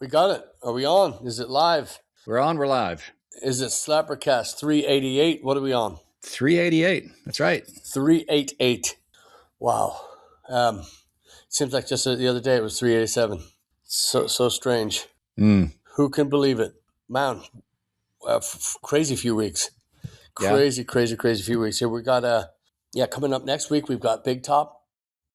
We got it. Are we on? Is it live? We're on. We're live. Is it SlapperCast 388? What are we on? 388. That's right. 388. Wow. Seems like just the other day it was 387. So strange. Who can believe it? Man, crazy few weeks. Crazy few weeks. Here we got, coming up next week, we've got Big Top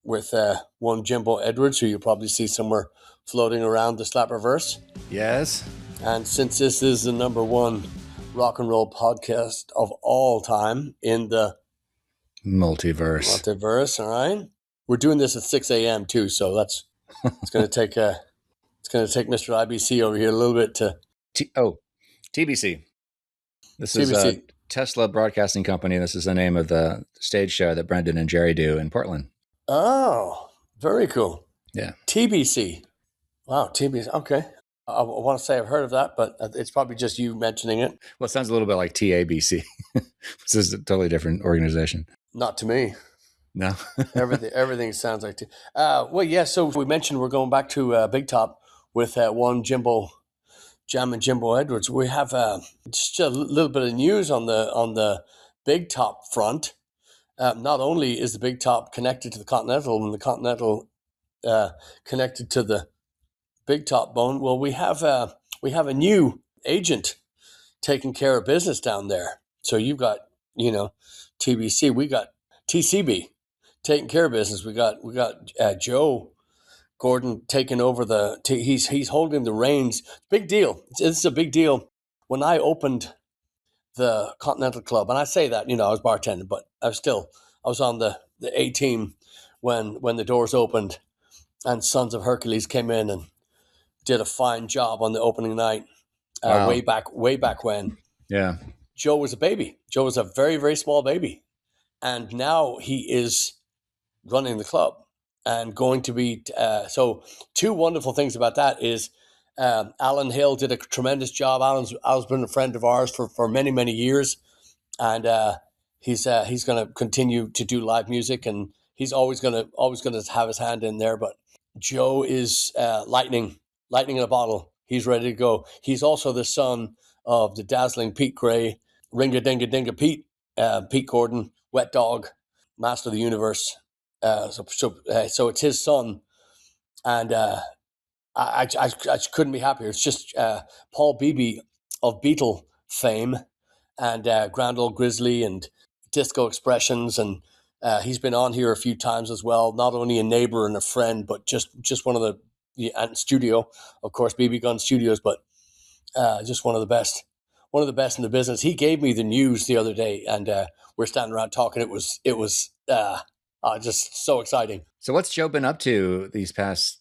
with one Jimbo Edwards, who you'll probably see somewhere floating around the Slapperverse. Yes. And since this is the number one rock and roll podcast of all time in the multiverse, all right? We're doing this at 6 a.m. too, so it's going to take Mr. IBC over here a little bit to TBC. This is Tesla Broadcasting Company. This is the name of the stage show that Brendan and Jerry do in Portland. Oh, very cool. Yeah. TBC. Wow, TBC. Okay. I want to say I've heard of that, but it's probably just you mentioning it. Well, it sounds a little bit like TABC. This is a totally different organization. Not to me. No. everything sounds like well, yeah. So we mentioned we're going back to Big Top with one Jimbo, jamming Jimbo Edwards. We have just a little bit of news on the Big Top front. Not only is the Big Top connected to the Continental and the Continental connected to the Big Top bone. Well, we have a new agent taking care of business down there. So you've got TBC, we got TCB taking care of business. We got Joe Gordon taking over he's holding the reins. Big deal. This is a big deal. When I opened the Continental Club, and I say that I was bartending, but I was on the A team when the doors opened, and Sons of Hercules came in and did a fine job on the opening night. Wow. way back when. Yeah. Joe was a baby. Joe was a very, very small baby. And now he is running the club and going to be, so two wonderful things about that is Alan Hill did a tremendous job. Alan's been a friend of ours for many, many years. And he's going to continue to do live music, and he's always going to have his hand in there. But Joe is lightning in a bottle. He's ready to go. He's also the son of the dazzling Pete Gray, Ringa-Dinga-Dinga Pete, Pete Gordon, Wet Dog, Master of the Universe. So it's his son, and I couldn't be happier. It's just Paul Beebe of Beatle fame and Grand Old Grizzly and Disco Expressions, and he's been on here a few times as well. Not only a neighbor and a friend, but just one of the studio, of course, BB Gun Studios, but just one of the best in the business. He gave me the news the other day, and we're standing around talking. It was just so exciting. So what's Joe been up to these past,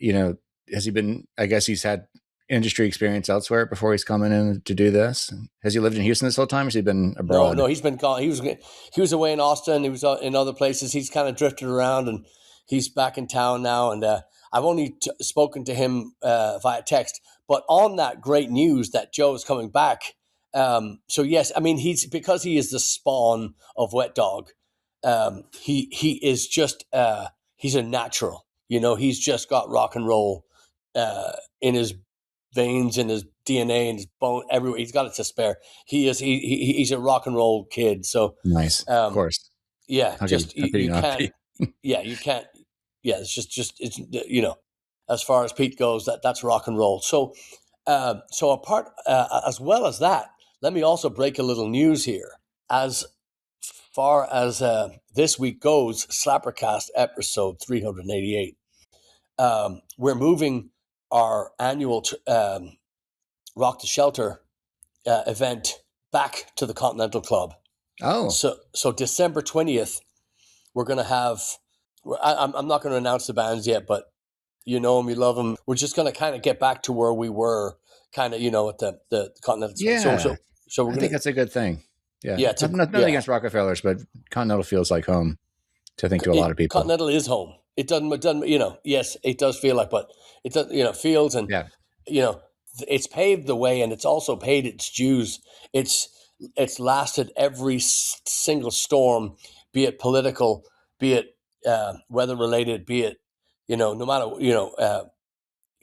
has he been, I guess he's had industry experience elsewhere before he's coming in to do this? Has he lived in Houston this whole time, or has he been abroad? No, he's been gone. He was away in Austin. He was in other places. He's kind of drifted around, and he's back in town now. And I've only spoken to him via text. But on that great news that Joe is coming back. So yes, I mean because he is the spawn of Wet Dog. He is just he's a natural. He's just got rock and roll in his veins, in his DNA, in his bone, everywhere. He's got it to spare. He's a rock and roll kid. So nice, of course. Yeah, you can't. Yeah, you can't. Yeah, it's just it's as far as Pete goes, that's rock and roll. So apart as well as that, let me also break a little news here. As far as this week goes, SlapperCast episode 388. We're moving our annual Rock the Shelter event back to the Continental Club. Oh. So December 20th, we're going to have, I'm not going to announce the bands yet, but you know them, you love them. We're just going to kind of get back to where we were kind of, at the Continental. Yeah. So I think that's a good thing. Yeah. Yeah. Nothing against Rockefellers, but Continental feels like home to a lot of people. Continental is home. It doesn't, yes, it does feel like, but it does, feels and, it's paved the way, and it's also paid its dues. It's lasted every single storm, be it political, be it weather related, be it, no matter,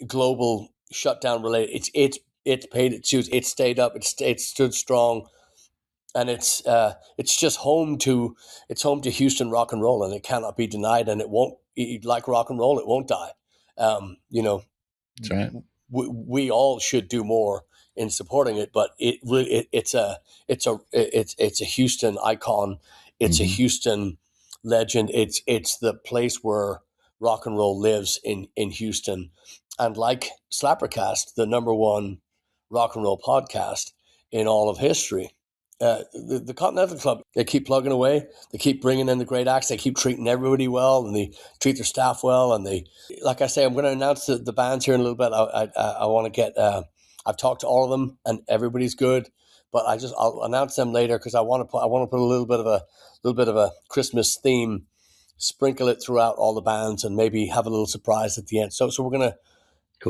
global shutdown related. It's paid its dues. It stayed up. It stood strong, and it's just home to Houston rock and roll, and it cannot be denied. And it won't, like rock and roll, it won't die. You know, That's right. we all should do more in supporting it, but it's a Houston icon. It's a Houston legend. It's the place where rock and roll lives in Houston. And like SlapperCast, the number one rock and roll podcast in all of history, the Continental Club, they keep plugging away. They keep bringing in the great acts. They keep treating everybody well, and they treat their staff well. And they, like I say, I'm going to announce the bands here in a little bit. I want to get. I've talked to all of them, and everybody's good. But I'll announce them later because I want to put a little bit of a Christmas theme, sprinkle it throughout all the bands, and maybe have a little surprise at the end. So we're gonna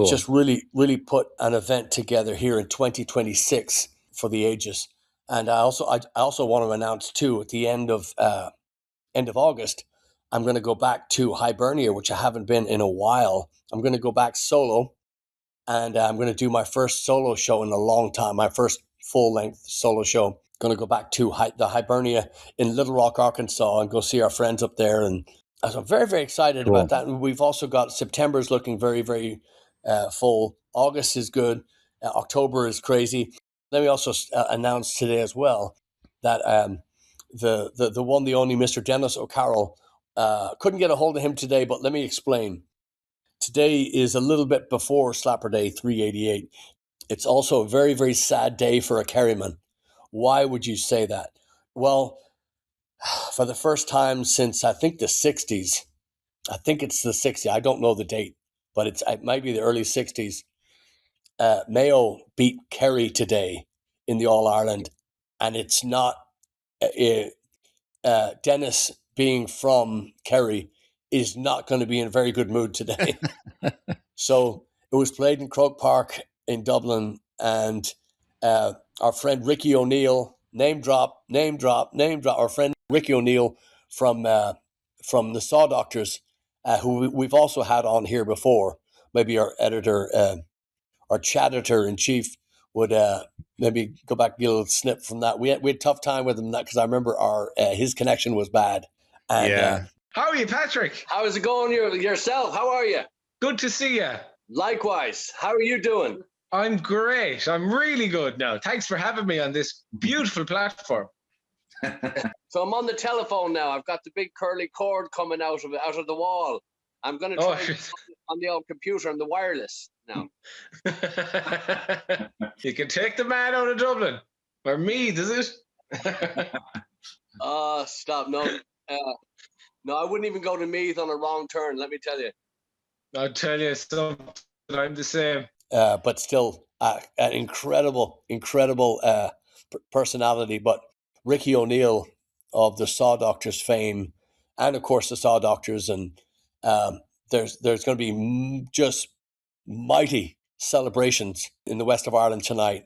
just really put an event together here in 2026 for the ages. And I also want to announce too, at the end of August, I'm going to go back to Hibernia, which I haven't been in a while. I'm going to go back solo, and I'm going to do my first solo show in a long time. My first full length solo show. Going to go back to the Hibernia in Little Rock, Arkansas, and go see our friends up there. And I'm very, very excited about that. And we've also got September's looking very, very full. August is good. October is crazy. Let me also announce today as well that the one, the only Mr. Dennis O'Carroll, couldn't get a hold of him today, but let me explain. Today is a little bit before Slapper Day 388. It's also a very, very sad day for a Kerryman. Why would you say that? Well, for the first time since I think the 60s, I think it's the 60s, I don't know the date, but it might be the early 60s. Mayo beat Kerry today in the All-Ireland, and it's not Dennis, being from Kerry, is not going to be in a very good mood today. So it was played in Croke Park in Dublin, and our friend Ricky O'Neill, name drop, our friend Ricky O'Neill from the Saw Doctors, who we've also had on here before. Maybe our editor, our chat editor in chief, would maybe go back and get a little snip from that. We had a tough time with him because I remember his connection was bad. And how are you, Patrick? How is it going yourself? How are you? Good to see you. Likewise. How are you doing? I'm great. I'm really good now. Thanks for having me on this beautiful platform. So I'm on the telephone now. I've got the big curly cord coming out of the wall. I'm going to try on the old computer and the wireless now. You can take the man out of Dublin. Or Meath, is it? Stop. No, I wouldn't even go to Meath on a wrong turn, let me tell you. I'll tell you something. I'm the same. But still, an incredible personality. But Ricky O'Neill of the Saw Doctors fame, and of course the Saw Doctors, and there's going to be just mighty celebrations in the west of Ireland tonight,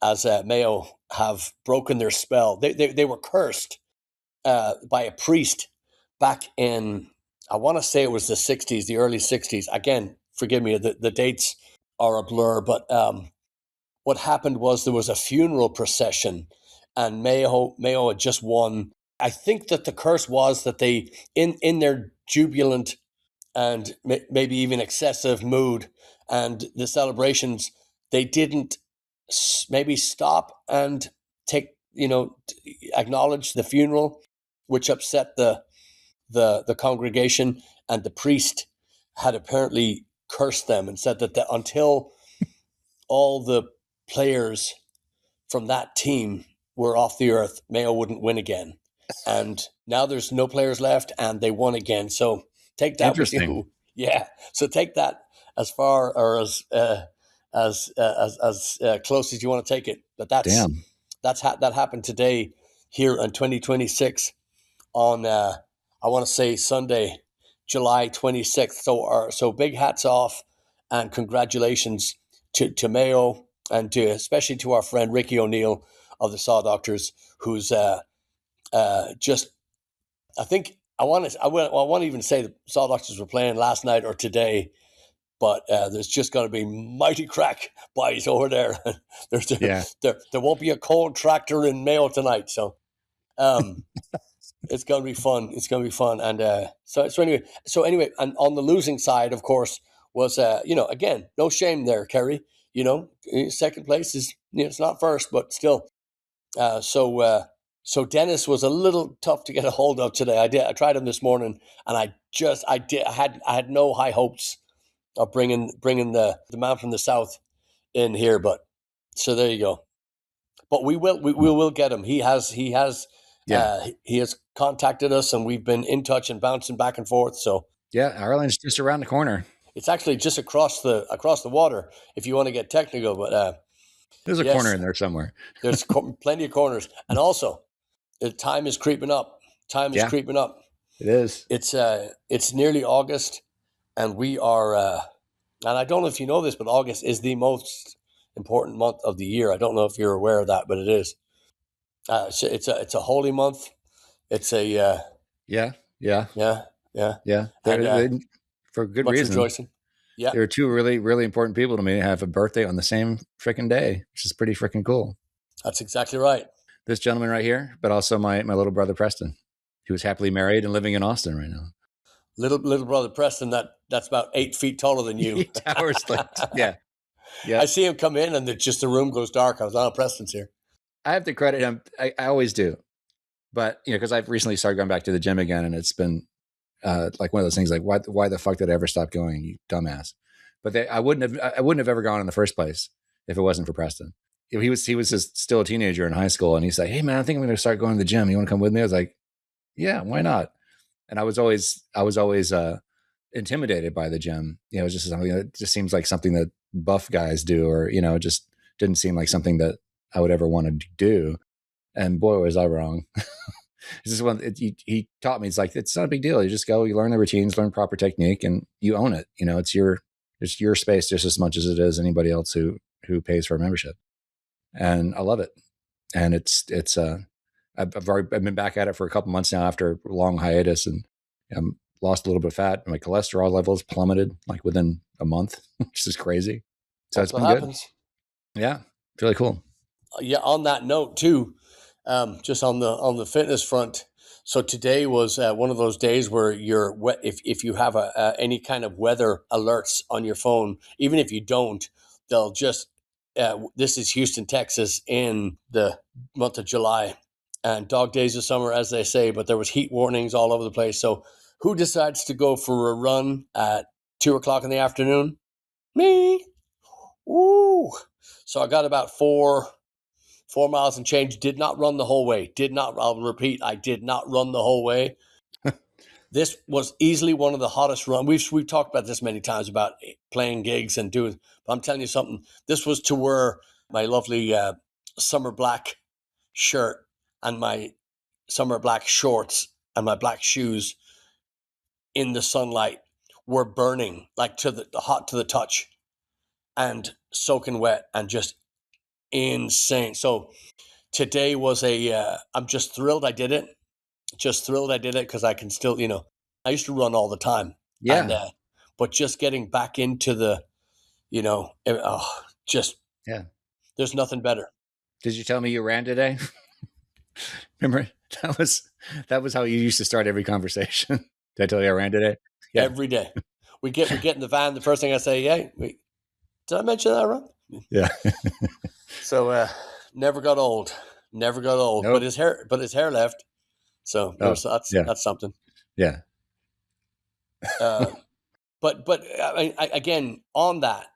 as Mayo have broken their spell. They were cursed by a priest back in, I want to say it was the 60s, the early 60s. Again, forgive me, the dates are a blur, but what happened was there was a funeral procession, and Mayo had just won. I think that the curse was that they, in their jubilant and maybe even excessive mood and the celebrations, they didn't maybe stop and acknowledge the funeral, which upset the congregation, and the priest had apparently cursed them and said that until all the players from that team were off the earth, Mayo wouldn't win again. And now there's no players left, and they won again. So take that with you. Yeah. So take that as far or as close as you want to take it. But that happened today here in 2026 on I want to say Sunday, July 26th. So big hats off and congratulations to Mayo, and especially to our friend Ricky O'Neill of the Saw Doctors, who's just, I think I want to even say the Saw Doctors were playing last night or today. but there's just going to be mighty crack boys over there. There won't be a cold tractor in Mayo tonight, so it's going to be fun. It's going to be fun, and so anyway, and on the losing side, of course, was again, no shame there, Kerry. Second place is it's not first, but still. So Dennis was a little tough to get a hold of today. I tried him this morning, and I had no high hopes of bringing the man from the south in here, but so there you go. But we will get him. He has contacted us, and we've been in touch and bouncing back and forth. So yeah, Ireland's just around the corner. It's actually just across the water, if you want to get technical. But there's a corner in there somewhere. There's plenty of corners, and also the time is creeping up. Creeping up. It is. It's nearly August, and we are. And I don't know if you know this, but August is the most important month of the year. I don't know if you're aware of that, but it is. It's a holy month. It's a yeah. For good much reason. Rejoicing. Yeah, there are two really, really important people to me to have a birthday on the same freaking day, which is pretty freaking cool. That's exactly right. This gentleman right here, but also my little brother Preston, who is happily married and living in Austin right now. Little brother Preston, that's about 8 feet taller than you. He towers like, yeah. I see him come in, and the room goes dark. I was on Preston's here. I have to credit him. I always do, but because I've recently started going back to the gym again, and it's been like one of those things. Like, why the fuck did I ever stop going? You dumbass! But I wouldn't have ever gone in the first place if it wasn't for Preston. He was just still a teenager in high school, and he's like, "Hey man, I think I'm going to start going to the gym. You want to come with me?" I was like, "Yeah, why not?" And I was always intimidated by the gym. It's just something that just seems like something that buff guys do, or it just didn't seem like something that I would ever want to do. And boy, was I wrong. He taught me. It's like, it's not a big deal. You just go, you learn the routines, learn proper technique, and you own it. It's your space just as much as it is anybody else who pays for a membership. And I love it. And I've been back at it for a couple months now after a long hiatus, and lost a little bit of fat. My cholesterol levels plummeted like within a month, which is crazy. So it's been good. Yeah, it's really cool. Yeah. On that note too, just on the fitness front. So today was one of those days where you're wet. If you have any kind of weather alerts on your phone, even if you don't, they'll just. This is Houston, Texas, in the month of July, and dog days of summer, as they say. But there was heat warnings all over the place. So who decides to go for a run at 2:00 in the afternoon? Me. Ooh. So I got about 4 miles and change. Did not run the whole way. I'll repeat, I did not run the whole way. This was easily one of the hottest runs. We've talked about this many times about playing gigs and doing, but I'm telling you something. This was to wear my lovely summer black shirt and my summer black shorts and my black shoes in the sunlight were burning, like hot to the touch and soaking wet and just insane. So today was I'm just thrilled I did it. Because I can still, I used to run all the time. Yeah. And, but just getting back into the, there's nothing better. Did you tell me you ran today? Remember, that was how you used to start every conversation. Did I tell you I ran today? Yeah. Every day. We get in the van. The first thing I say, hey, did I mention that, Ron? Yeah. So never got old. Nope. But his hair left. So that's something. Yeah. But again, on that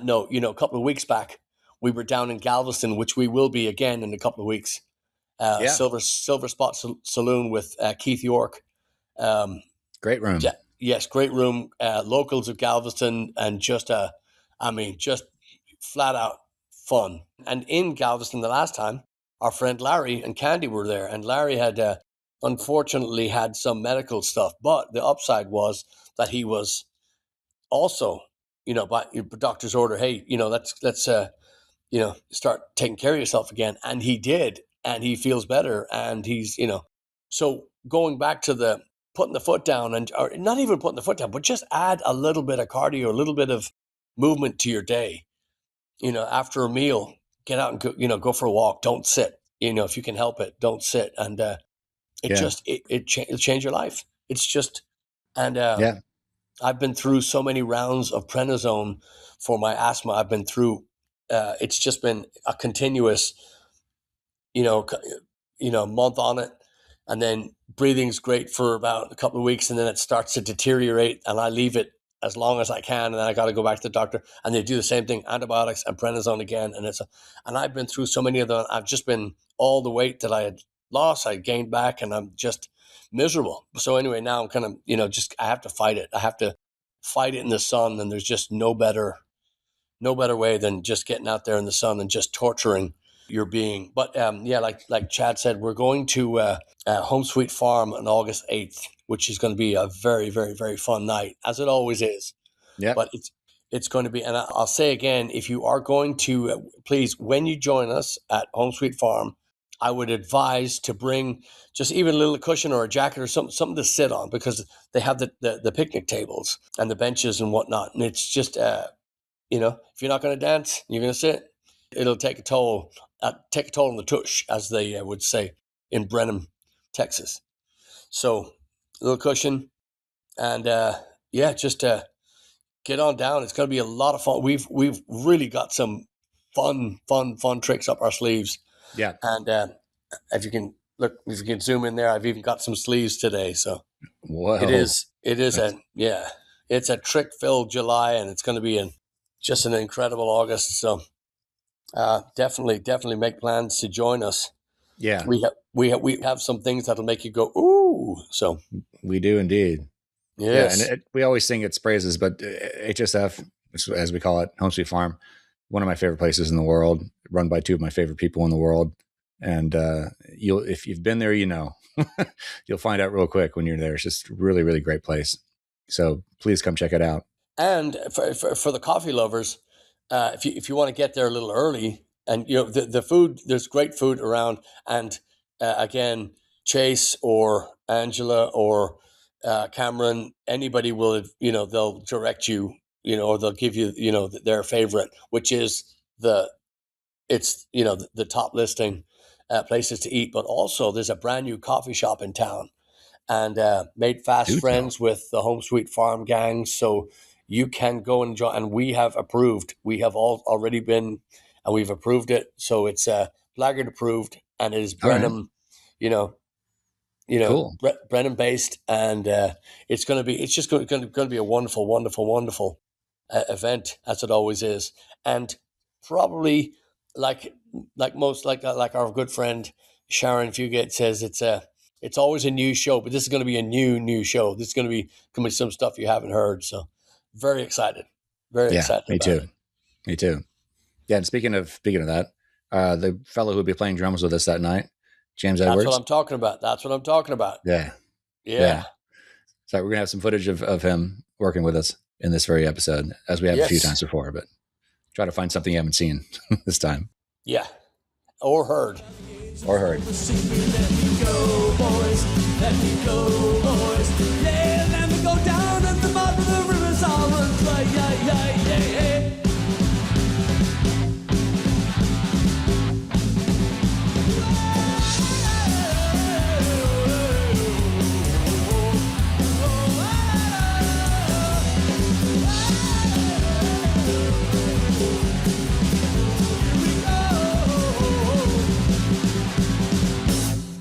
note, a couple of weeks back, we were down in Galveston, which we will be again in a couple of weeks. Silver Spot Saloon with Keith York. Great room. Yes, great room. Locals of Galveston, and just flat out fun. And in Galveston the last time, our friend Larry and Candy were there, and Larry had unfortunately had some medical stuff, but the upside was that he was also, by doctor's order, hey, let's start taking care of yourself again, and he did, and he feels better, and he's, so going back to the putting the foot down, and or not even putting the foot down, but just add a little bit of cardio, a little bit of movement to your day. After a meal, get out and go for a walk. Don't sit. If you can help it, don't sit. And it'll change your life. It's just, and I've been through so many rounds of prednisone for my asthma. I've been through. It's just been a continuous, month on it, and then breathing's great for about a couple of weeks, and then it starts to deteriorate, and I leave it as long as I can, and then I got to go back to the doctor, and they do the same thing, antibiotics and prednisone again, and I've been through so many of them. I've just been all the weight that I had lost, I gained back, and I'm just miserable. So anyway, now I'm kind of, I have to fight it. I have to fight it in the sun, and there's just no better way than just getting out there in the sun and just torturing your being. But like Chad said, we're going to Home Sweet Farm on August 8th, which is going to be a very, very, very fun night, as it always is. Yeah. But it's going to be, and I'll say again, if you are going to, please, when you join us at Home Sweet Farm, I would advise to bring just even a little cushion or a jacket or something to sit on, because they have the picnic tables and the benches and whatnot. And it's just, if you're not going to dance, you're going to sit. It'll take a toll on the tush, as they would say in Brenham, Texas. So a little cushion, and just get on down. It's going to be a lot of fun. We've really got some fun tricks up our sleeves. Yeah. And if you can zoom in there, I've even got some sleeves today. So whoa. It is it's a trick-filled July, and it's going to be just an incredible August. So definitely make plans to join us. Yeah. We have some things that'll make you go, ooh. So we do indeed. yes. Yeah, and we always sing its praises, but HSF, as we call it, Home Sweet Farm, one of my favorite places in the world, run by two of my favorite people in the world. And if you've been there, you'll find out real quick when you're there. It's just really, really great place. So please come check it out. And for the coffee lovers, if you want to get there a little early, and the food, there's great food around, and again, Chase or Angela or Cameron, anybody will, they'll direct you, or they'll give you, their favorite, which is the top listing places to eat. But also there's a brand new coffee shop in town, and made fast friends with the Home Sweet Farm gang. So you can go and enjoy, and we have approved. We have all already been, and we've approved it. So it's Blaggard approved, and it is Brenham, cool. Brenham based, and it's just going to be a wonderful, wonderful, wonderful event, as it always is. And probably like our good friend Sharon Fugate says, it's always a new show, but this is going to be a new show. This is going to be some stuff you haven't heard. So very excited. Very excited. Me too. Yeah. And speaking of that, the fellow who'll be playing drums with us that night, James Edwards. That's what I'm talking about. Yeah. So we're going to have some footage of him working with us in this very episode, as we have a few times before, but try to find something you haven't seen this time. Yeah. Or heard. Let me go, boys. Let me go, boys. Yeah, let me go down at the bottom of the river's all run dry. Yeah.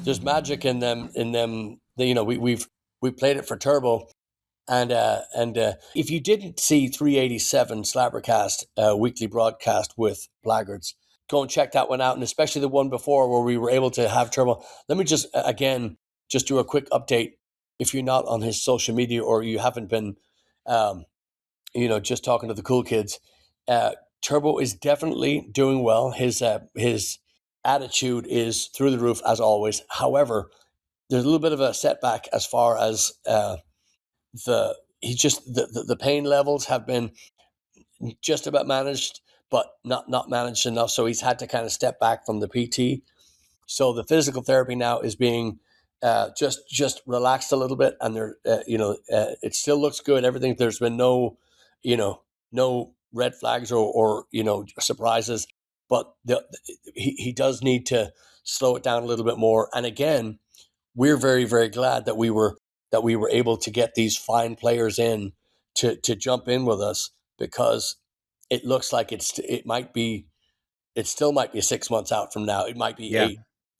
There's magic in them. We played it for Turbo, and if you didn't see 387 SlapperCast weekly broadcast with Blaggards, go and check that one out, and especially the one before where we were able to have Turbo. Let me just do a quick update. If you're not on his social media, or you haven't been, just talking to the cool kids, Turbo is definitely doing well. His attitude is through the roof, as always. However, there's a little bit of a setback as far as the pain levels have been just about managed, but not managed enough. So he's had to kind of step back from the PT. So the physical therapy now is being just relaxed a little bit, and they're it still looks good. Everything, there's been no no red flags or surprises, but he does need to slow it down a little bit more. And again, we're very, very glad that we were able to get these fine players in to jump in with us, because it looks like it still might be 6 months out from now. It might be Yeah.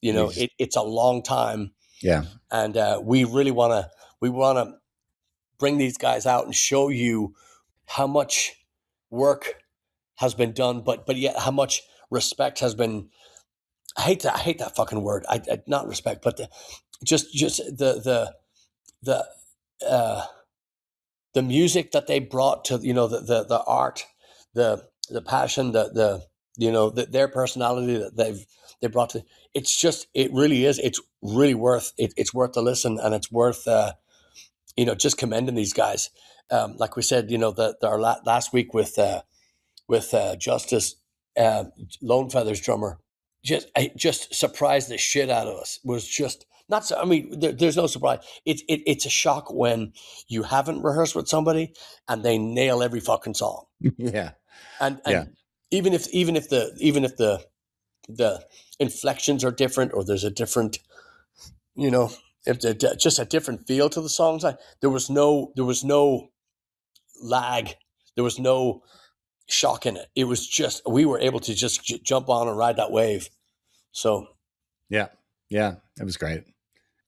8. It's a long time. Yeah. And we really want to bring these guys out and show you how much work has been done, but yet how much respect has been. I hate that fucking word. I not respect, but just the uh, the music that they brought to the art, the passion, their personality that they brought to. It really is. It's really worth it. It's worth the listen, and it's worth just commending these guys. Like we said, our last week with Justice, Lonefeather's drummer, just surprised the shit out of us. Was just not so. I mean, there's no surprise. It's a shock when you haven't rehearsed with somebody and they nail every fucking song. Yeah. And Yeah. even if the inflections are different, or there's a different, if just a different feel to the songs, there was no lag. There was no shock in it. It was just, we were able to just jump on and ride that wave. So yeah, it was great.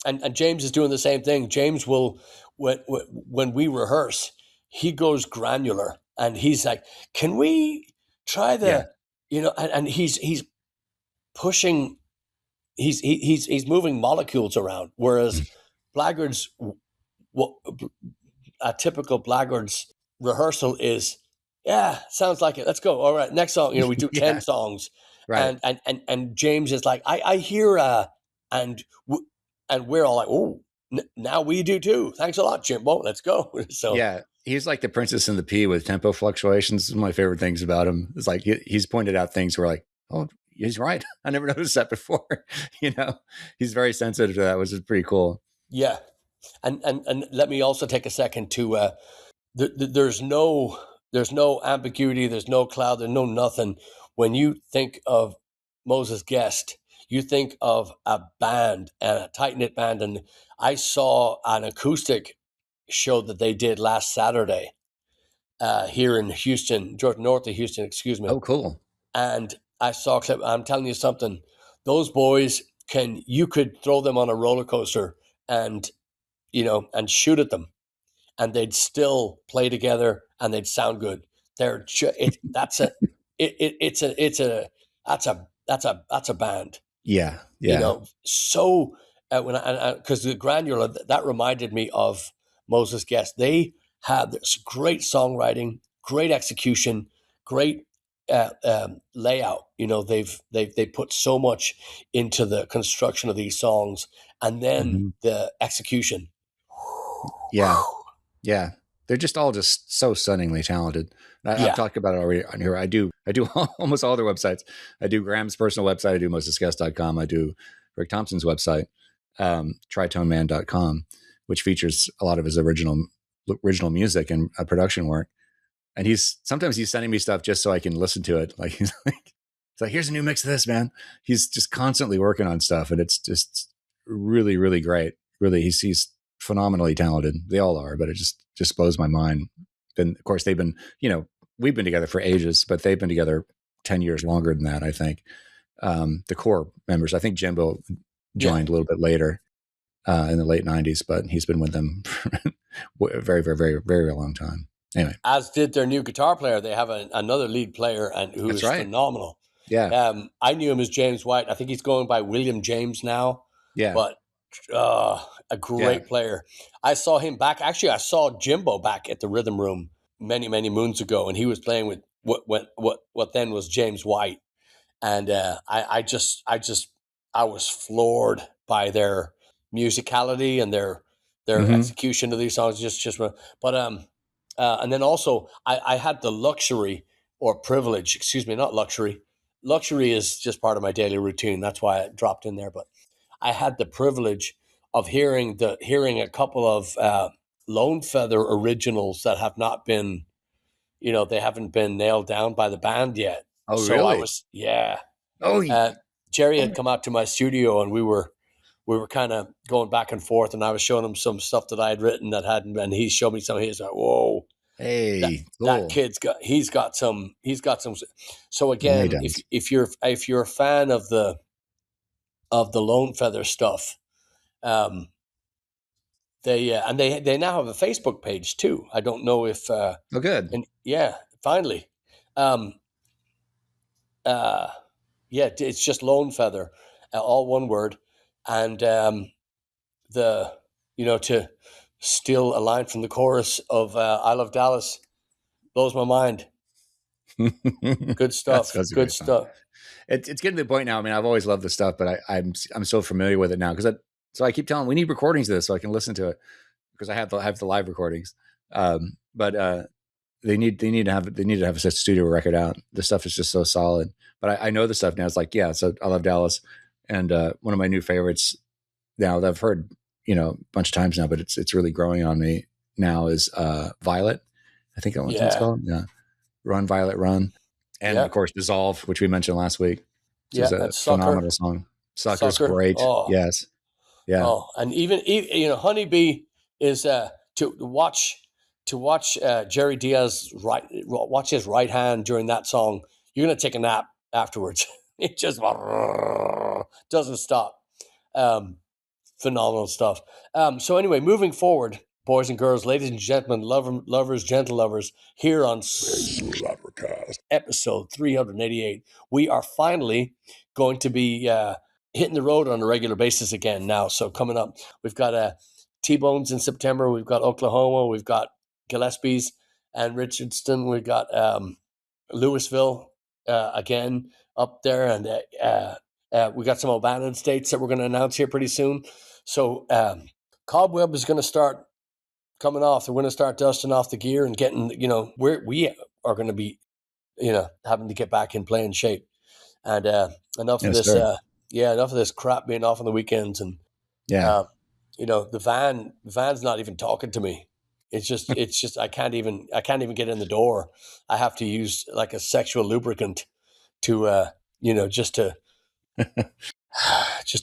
And James is doing the same thing. James will, when we rehearse, he goes granular, and he's like, "Can we try the, and he's pushing, he's moving molecules around, whereas Blaggards, a typical Blaggards rehearsal is, yeah, sounds like it. Let's go. All right, next song. We do 10 songs, Right. And James is like, I hear and we're all like, oh, now we do too. Thanks a lot, Jimbo. Let's go. So yeah, he's like the Princess and the Pea with tempo fluctuations. One of my favorite things about him is like he's pointed out things where like, oh, he's right. I never noticed that before. He's very sensitive to that, which is pretty cool. Yeah, and let me also take a second to there's no ambiguity, there's no cloud, there's no nothing. When you think of Moses Guest, you think of a band, and a tight-knit band. And I saw an acoustic show that they did last Saturday here in Houston, north of Houston, excuse me. Oh, cool. And I saw a clip. I'm telling you something, those boys you could throw them on a roller coaster and shoot at them, and they'd still play together and they'd sound good. That's a band. Yeah. So when because the granular, that reminded me of Moses Guest. They had this great songwriting, great execution, great layout. They put so much into the construction of these songs, and then the execution. Yeah. They're just all just so stunningly talented. I've talked about it already on here. I do almost all their websites. I do Graham's personal website. I do mosesguest.com. I do Rick Thompson's website, tritoneman.com, which features a lot of his original music and production work. And sometimes he's sending me stuff just so I can listen to it. Like he's like, here's a new mix of this, man. He's just constantly working on stuff, and it's just really, really great. Really, he's phenomenally talented. They all are, but it just blows my mind. And of course, they've been, we've been together for ages, but they've been together 10 years longer than that, I think. The core members, I think Jimbo joined a little bit later in the late 90s, but he's been with them for a very, very, very, very long time. Anyway, as did their new guitar player. They have another lead player, and who is phenomenal. Yeah. I knew him as James White. I think he's going by William James now. Yeah. But a great player. I saw him back. Actually, I saw Jimbo back at the Rhythm Room many, many moons ago, and he was playing with what then was James White. And I was floored by their musicality and their execution of these songs. But and then also I had the luxury or privilege, excuse me, not luxury. Luxury is just part of my daily routine. That's why I dropped in there. But I had the privilege hearing a couple of Lonefeather originals that have not been, they haven't been nailed down by the band yet. Oh, So I really? was, yeah. Oh, Jerry had come out to my studio, and we were kind of going back and forth, and I was showing him some stuff that I had written that hadn't, and he showed me some. He's like, "Whoa, hey, that cool. kid's got some." So Yeah, he again, does. if you're a fan of the Lonefeather stuff, they now have a Facebook page too. I don't know if Oh, good. and yeah, finally, um, yeah, it's just Lonefeather, all one word, and to steal a line from the chorus of "I Love Dallas" blows my mind. Good stuff. That's a Good great song. stuff. It's getting to the point now. I mean, I've always loved this stuff, but I'm so familiar with it now because so I keep telling we need recordings of this so I can listen to it because I have the live recordings. But they need to have a studio record out. The stuff is just so solid. But I know the stuff now. It's like, yeah. So I love Dallas, and one of my new favorites now that I've heard a bunch of times now, but it's really growing on me now is Violet. I think that's what it's called. Yeah, Run Violet Run, and of course Dissolve, which we mentioned last week, which is a phenomenal song. Sucker's great. Oh. Yes. Yeah. Oh, and even Honeybee is to watch Jerry Diaz watch his right hand during that song. You're gonna take a nap afterwards. It just doesn't stop. Phenomenal stuff. So anyway, moving forward, boys and girls, ladies and gentlemen, lovers, gentle lovers, here on SlapperCast, episode 388, we are finally going to be hitting the road on a regular basis again now. So coming up, we've got T-Bones in September, we've got Oklahoma, we've got Gillespie's and Richardson, we've got Louisville again up there, and we got some abandoned states that we're going to announce here pretty soon. So Cobweb is going to start coming off. They're going to start dusting off the gear and getting, we are going to be, having to get back in playing shape. And enough of this, enough of this crap being off on the weekends. And the van's not even talking to me. It's just I can't even get in the door. I have to use like a sexual lubricant to just to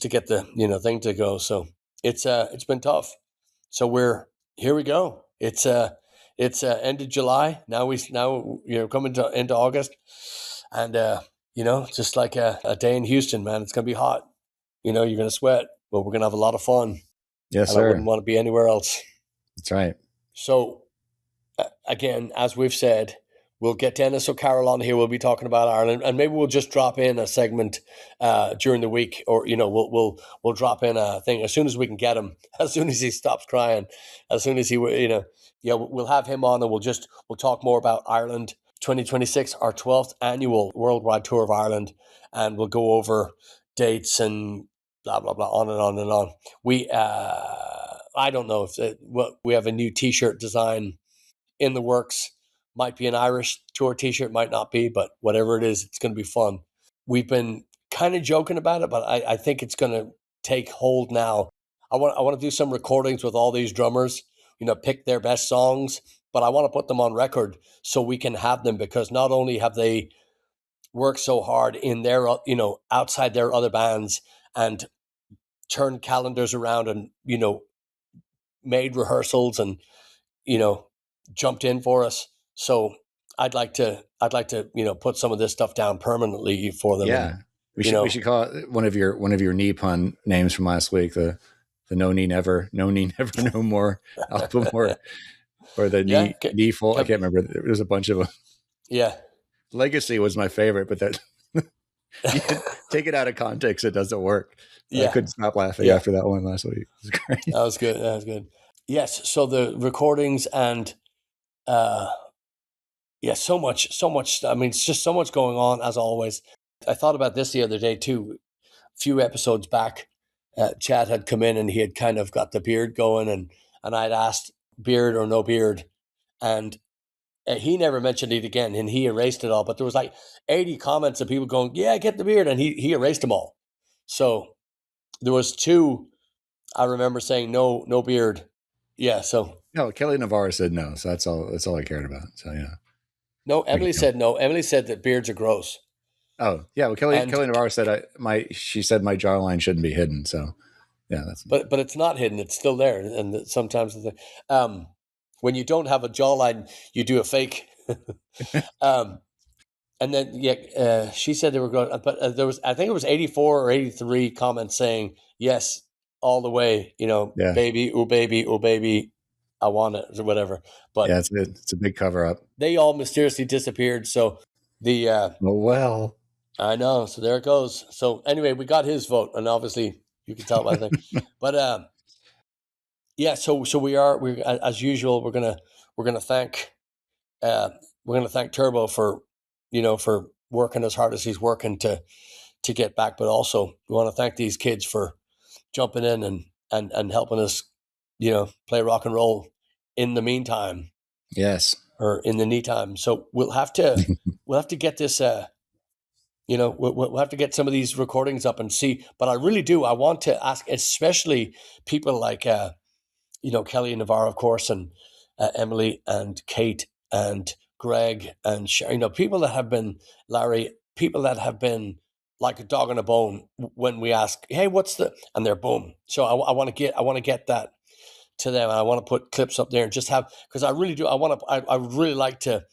get the thing to go. So it's been tough. So here we go. It's end of July now. Coming into August, and just like a day in Houston, man, it's gonna be hot. You're gonna sweat, but we're gonna have a lot of fun. Yes, and sir. I wouldn't want to be anywhere else. That's right. So again, as we've said, we'll get Dennis O'Carroll on here. We'll be talking about Ireland, and maybe we'll just drop in a segment during the week, or we'll drop in a thing as soon as we can get him. As soon as he stops crying, as soon as he we'll have him on, and we'll talk more about Ireland 2026, our 12th annual worldwide tour of Ireland, and we'll go over dates and blah blah blah, on and on and on. We I don't know if we have a new T-shirt design in the works. Might be an Irish tour T-shirt, might not be, but whatever it is, it's going to be fun. We've been kind of joking about it, but I think it's going to take hold now. I want to do some recordings with all these drummers, pick their best songs, but I want to put them on record so we can have them, because not only have they worked so hard in their, outside their other bands and turned calendars around and, made rehearsals and, jumped in for us. So I'd like to, put some of this stuff down permanently for them. Yeah. And, we should call it one of your knee pun names from last week, the no knee never no more album, or the knee full. I can't remember. There's a bunch of them. Yeah. Legacy was my favorite, but that you take it out of context, it doesn't work. Yeah. I couldn't stop laughing after that one last week. It was great. That was good. Yes. So the recordings and so much. I mean, it's just so much going on as always. I thought about this the other day too. A few episodes back, Chad had come in and he had kind of got the beard going, and I'd asked beard or no beard, and he never mentioned it again, and he erased it all. But there was like 80 comments of people going, "Yeah, get the beard," and he erased them all. So there was two I remember saying no beard. Yeah, so No, Kelly Navarro said no, so that's all I cared about. So yeah. no, We can Emily go. said no. Emily said that beards are gross. Oh yeah, well And Kelly Navarro said she said my jawline shouldn't be hidden. So yeah, that's but it's not hidden. It's still there. And sometimes when you don't have a jawline, you do a fake. um, and then she said they were going, but there was, I think it was 84 or 83 comments saying yes all the way. yeah. Baby, oh baby, I want it or whatever. But Yeah, it's a big cover up. they all mysteriously disappeared. So the Well, I know. So there it goes. So anyway, we got his vote, and obviously you can tell by the thing. But yeah, so we as usual we're gonna thank Turbo for for working as hard as he's working to get back, but also we want to thank these kids for jumping in and helping us play rock and roll in the meantime yes. or in the knee time. So we'll have to get this. We'll have to get some of these recordings up and see. But I really do. I want to ask, especially people like Kelly and Navarro, of course, and Emily and Kate and Greg and people that have been Larry, people that have been like a dog on a bone when we ask, hey, what's the, and they're boom. So I want to get that to them, and I want to put clips up there and just have, because I really do. I really like to.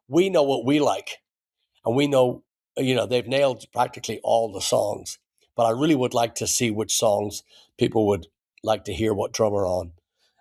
We know what we like, and we know they've nailed practically all the songs. But I really would like to see which songs people would like to hear what drummer on,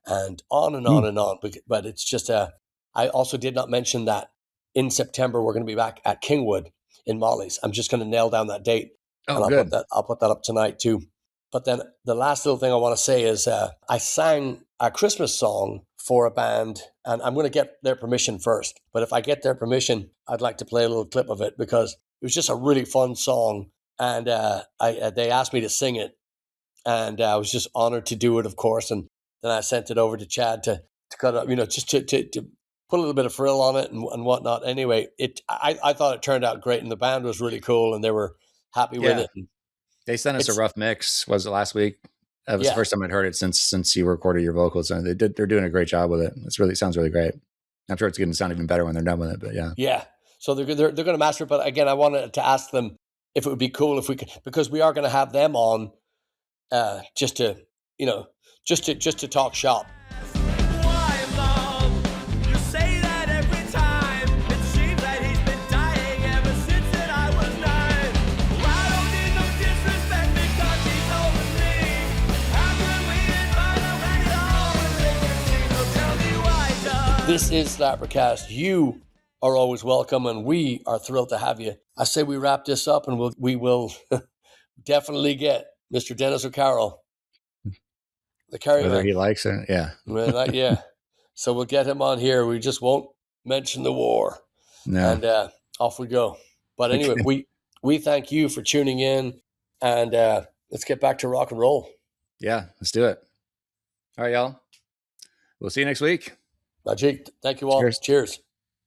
and on and on and on. But it's just I also did not mention that in September we're going to be back at Kingwood in Molly's. I'm just going to nail down that date, Oh, and good. I'll put that up tonight too. But then the last little thing I want to say is I sang a Christmas song for a band, and I'm going to get their permission first. But if I get their permission, I'd like to play a little clip of it because it was just a really fun song, and they asked me to sing it, and I was just honored to do it, of course. And then I sent it over to Chad to cut up, just to put a little bit of frill on it and whatnot. Anyway, I thought it turned out great, and the band was really cool, and they were happy with it. And they sent us a rough mix. Was it last week? That was the first time I'd heard it since you recorded your vocals, and they're doing a great job with it. It sounds really great. I'm sure it's going to sound even better when they're done with it. But yeah. So they're going to master it. But again, I wanted to ask them if it would be cool if we could, because we are going to have them on just to talk shop. This is SlapperCast. You are always welcome, and we are thrilled to have you. I say we wrap this up, and we will definitely get Mr. Dennis O'Carroll, the Kerry Whether man. he likes it, yeah. Well, yeah. So we'll get him on here. We just won't mention the war. No. And off we go. But anyway, we thank you for tuning in, and let's get back to rock and roll. Yeah, let's do it. All right, y'all. We'll see you next week. Magic. Thank you all. Cheers.